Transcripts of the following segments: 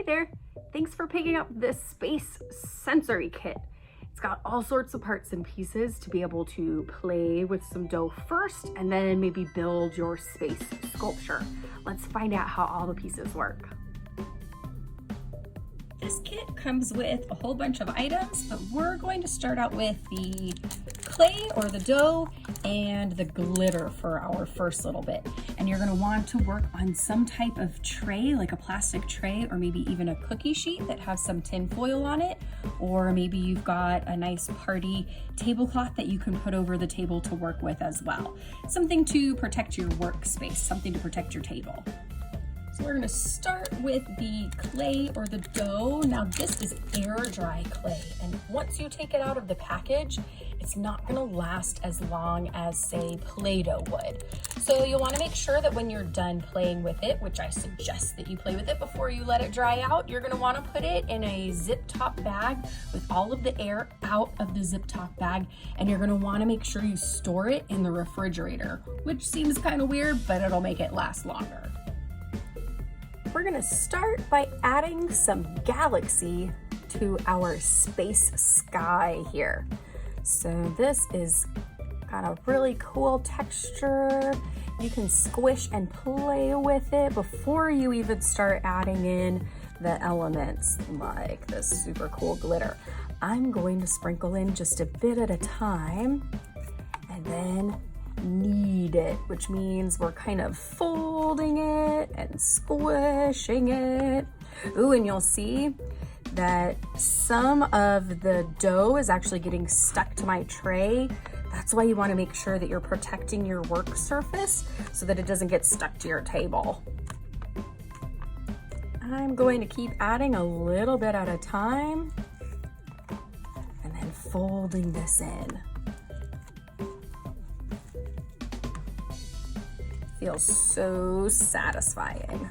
Hey there, thanks for picking up this space sensory kit. It's got all sorts of parts and pieces to be able to play with some dough first and then maybe build your space sculpture. Let's find out how all the pieces work. This kit comes with a whole bunch of items, but we're going to start out with the clay or the dough and the glitter for our first little bit. And you're gonna want to work on some type of tray, like a plastic tray, or maybe even a cookie sheet that has some tin foil on it, or maybe you've got a nice party tablecloth that you can put over the table to work with as well. Something to protect your workspace, something to protect your table. So we're gonna start with the clay or the dough. Now this is air dry clay, and once you take it out of the package, it's not gonna last as long as, say, Play-Doh would. So you'll wanna make sure that when you're done playing with it, which I suggest that you play with it before you let it dry out, you're gonna wanna put it in a zip top bag with all of the air out of the zip top bag, and you're gonna wanna make sure you store it in the refrigerator, which seems kind of weird, but it'll make it last longer. We're gonna start by adding some galaxy to our space sky here. So this is got a really cool texture. You can squish and play with it before you even start adding in the elements like this super cool glitter. I'm going to sprinkle in just a bit at a time and then knead it, which means we're kind of folding it and squishing it. Ooh, and you'll see that some of the dough is actually getting stuck to my tray. That's why you want to make sure that you're protecting your work surface so that it doesn't get stuck to your table. I'm going to keep adding a little bit at a time and then folding this in. Feels so satisfying.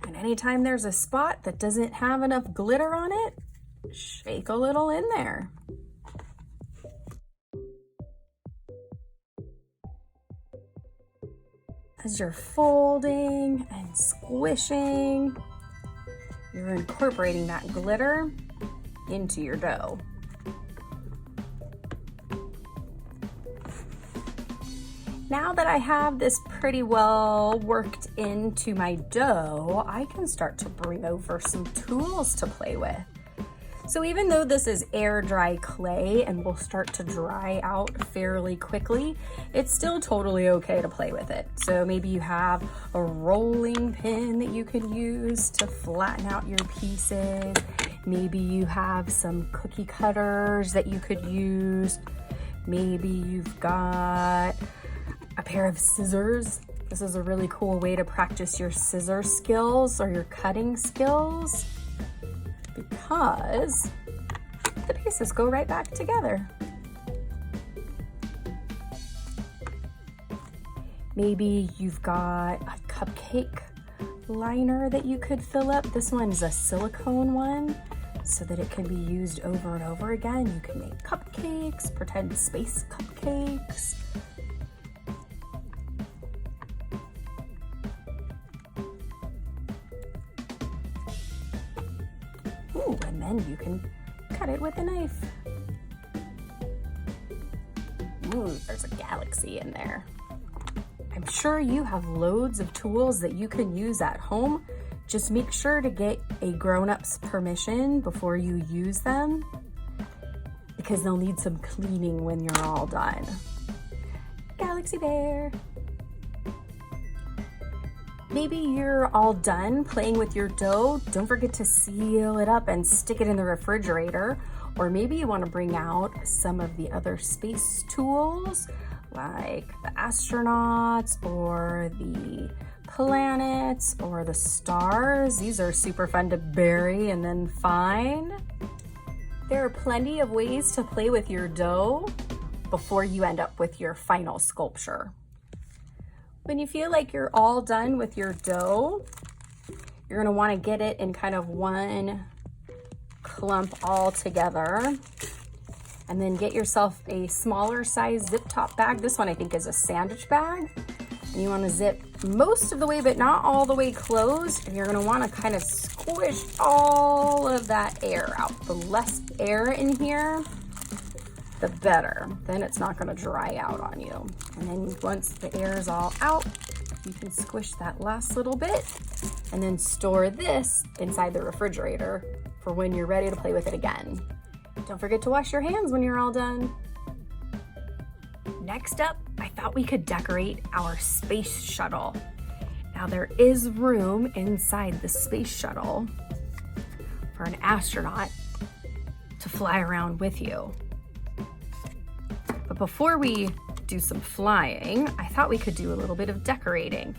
And anytime there's a spot that doesn't have enough glitter on it, shake a little in there. As you're folding and squishing, you're incorporating that glitter into your dough. Now that I have this pretty well worked into my dough, I can start to bring over some tools to play with. So even though this is air dry clay and will start to dry out fairly quickly, it's still totally okay to play with it. So maybe you have a rolling pin that you can use to flatten out your pieces. Maybe you have some cookie cutters that you could use. Maybe you've got a pair of scissors. This is a really cool way to practice your scissor skills or your cutting skills because the pieces go right back together. Maybe you've got a cupcake liner that you could fill up. This one's a silicone one so that it can be used over and over again. You can make cupcakes, pretend space cupcakes. Ooh, and then you can cut it with a knife. Ooh, there's a galaxy in there. I'm sure you have loads of tools that you can use at home. Just make sure to get a grown-up's permission before you use them because they'll need some cleaning when you're all done. Galaxy bear. Maybe you're all done playing with your dough. Don't forget to seal it up and stick it in the refrigerator. Or maybe you want to bring out some of the other space tools like the astronauts or the planets or the stars. These are super fun to bury and then find. There are plenty of ways to play with your dough before you end up with your final sculpture. When you feel like you're all done with your dough, you're gonna wanna get it in kind of one clump all together. And then get yourself a smaller size zip top bag. This one I think is a sandwich bag. And you want to zip most of the way, but not all the way closed. And you're going to want to kind of squish all of that air out. The less air in here, the better. Then it's not going to dry out on you. And then once the air is all out, you can squish that last little bit and then store this inside the refrigerator for when you're ready to play with it again. Don't forget to wash your hands when you're all done. Next up, I thought we could decorate our space shuttle. Now there is room inside the space shuttle for an astronaut to fly around with you. But before we do some flying, I thought we could do a little bit of decorating.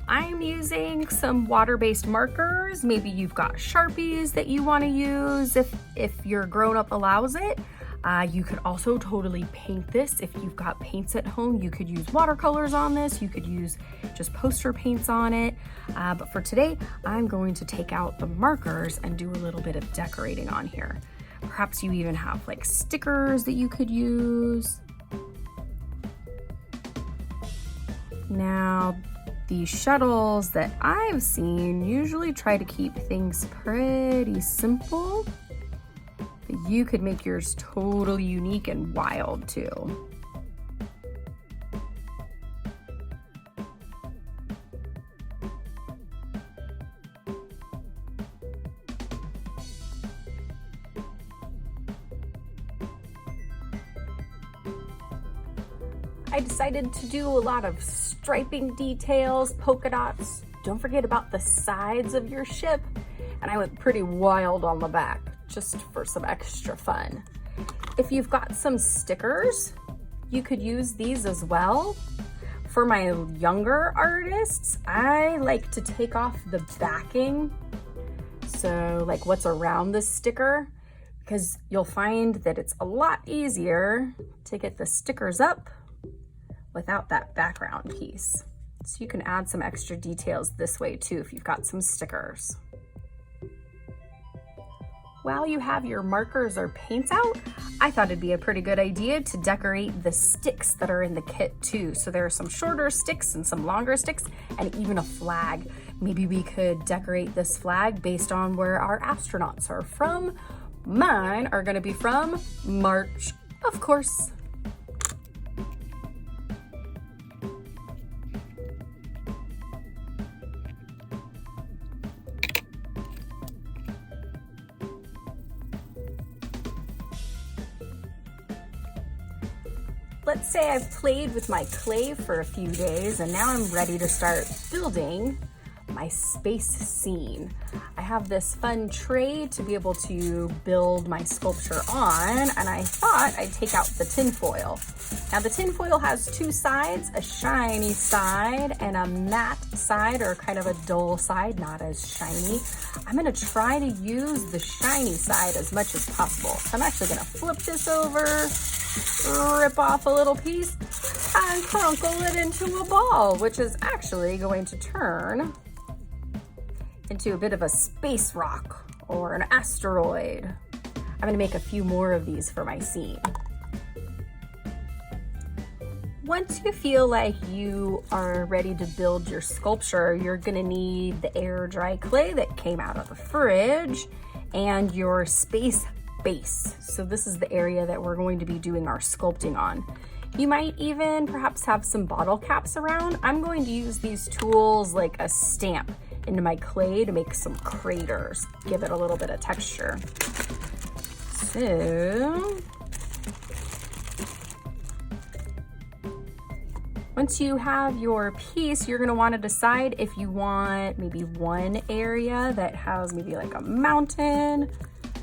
I'm using some water-based markers. Maybe you've got Sharpies that you want to use if your grown-up allows it. You could also totally paint this. If you've got paints at home, you could use watercolors on this. You could use just poster paints on it. But for today, I'm going to take out the markers and do a little bit of decorating on here. Perhaps you even have like stickers that you could use. Now, the shuttles that I've seen usually try to keep things pretty simple, but you could make yours totally unique and wild too. I decided to do a lot of striping details, polka dots. Don't forget about the sides of your ship. And I went pretty wild on the back, just for some extra fun. If you've got some stickers, you could use these as well. For my younger artists, I like to take off the backing. So like what's around the sticker, because you'll find that it's a lot easier to get the stickers up without that background piece. So you can add some extra details this way too if you've got some stickers. While you have your markers or paints out, I thought it'd be a pretty good idea to decorate the sticks that are in the kit too. So there are some shorter sticks and some longer sticks and even a flag. Maybe we could decorate this flag based on where our astronauts are from. Mine are gonna be from March, of course. Let's say I've played with my clay for a few days and now I'm ready to start building my space scene. I have this fun tray to be able to build my sculpture on, and I thought I'd take out the tin foil. Now the tin foil has two sides, a shiny side and a matte side, or kind of a dull side, not as shiny. I'm gonna try to use the shiny side as much as possible. So I'm actually gonna flip this over, rip off a little piece, and crunkle it into a ball, which is actually going to turn into a bit of a space rock or an asteroid. I'm gonna make a few more of these for my scene. Once you feel like you are ready to build your sculpture, you're gonna need the air dry clay that came out of the fridge and your space base. So this is the area that we're going to be doing our sculpting on. You might even perhaps have some bottle caps around. I'm going to use these tools like a stamp into my clay to make some craters, give it a little bit of texture. So, once you have your piece, you're gonna wanna decide if you want maybe one area that has maybe like a mountain,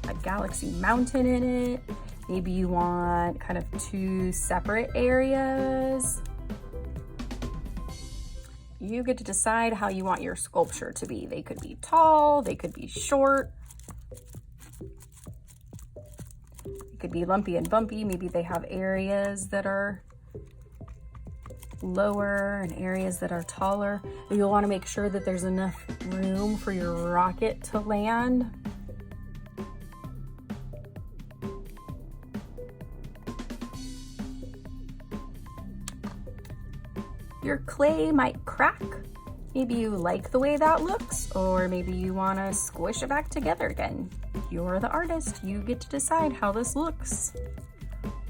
a galaxy mountain in it. Maybe you want kind of two separate areas. You get to decide how you want your sculpture to be. They could be tall, they could be short. It could be lumpy and bumpy. Maybe they have areas that are lower and areas that are taller. You'll want to make sure that there's enough room for your rocket to land. Your clay might crack. Maybe you like the way that looks, or maybe you want to squish it back together again. You're the artist. You get to decide how this looks.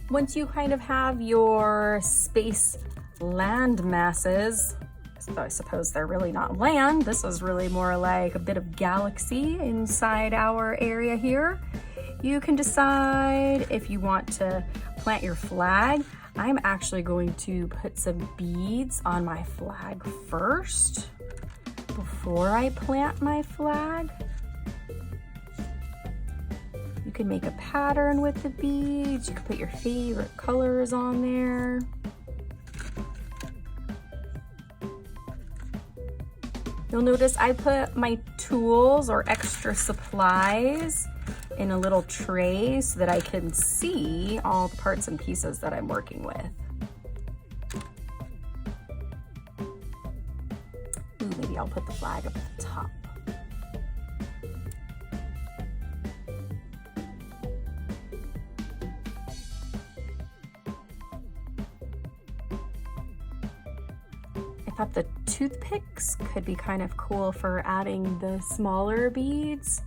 Once you kind of have your space land masses, I suppose they're really not land. This is really more like a bit of galaxy inside our area here. You can decide if you want to plant your flag. I'm actually going to put some beads on my flag first before I plant my flag. You can make a pattern with the beads. You can put your favorite colors on there. You'll notice I put my tools or extra supplies in a little tray so that I can see all the parts and pieces that I'm working with. Ooh, maybe I'll put the flag up at the top. I thought the toothpicks could be kind of cool for adding the smaller beads.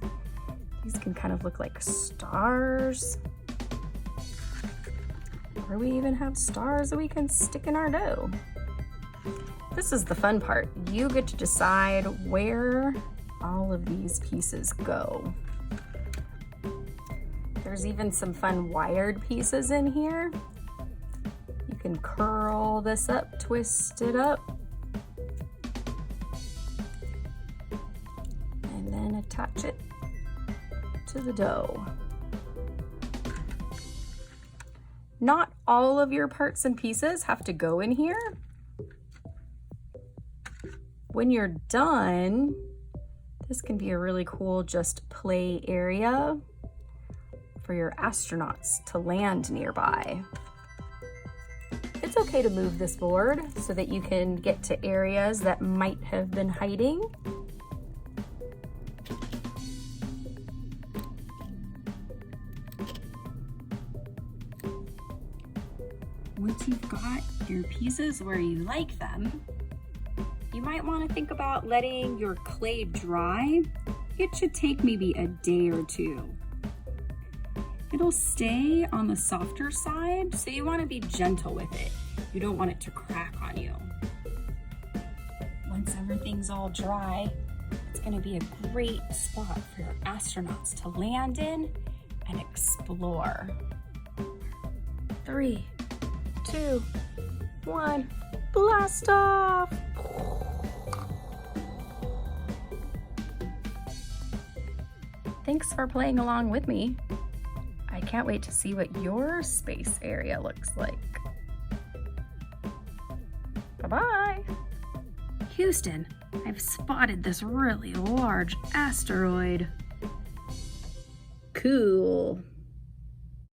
These can kind of look like stars. Or we even have stars that we can stick in our dough. This is the fun part. You get to decide where all of these pieces go. There's even some fun wired pieces in here. You can curl this up, twist it up, and then attach it to the dough. Not all of your parts and pieces have to go in here. When you're done, this can be a really cool just play area for your astronauts to land nearby. It's okay to move this board so that you can get to areas that might have been hiding. Once you've got your pieces where you like them, you might want to think about letting your clay dry. It should take maybe a day or two. It'll stay on the softer side, so you want to be gentle with it. You don't want it to crack on you. Once everything's all dry, it's going to be a great spot for your astronauts to land in and explore. 3, 2, 1, blast off! Thanks for playing along with me. I can't wait to see what your space area looks like. Bye-bye. Houston, I've spotted this really large asteroid. Cool.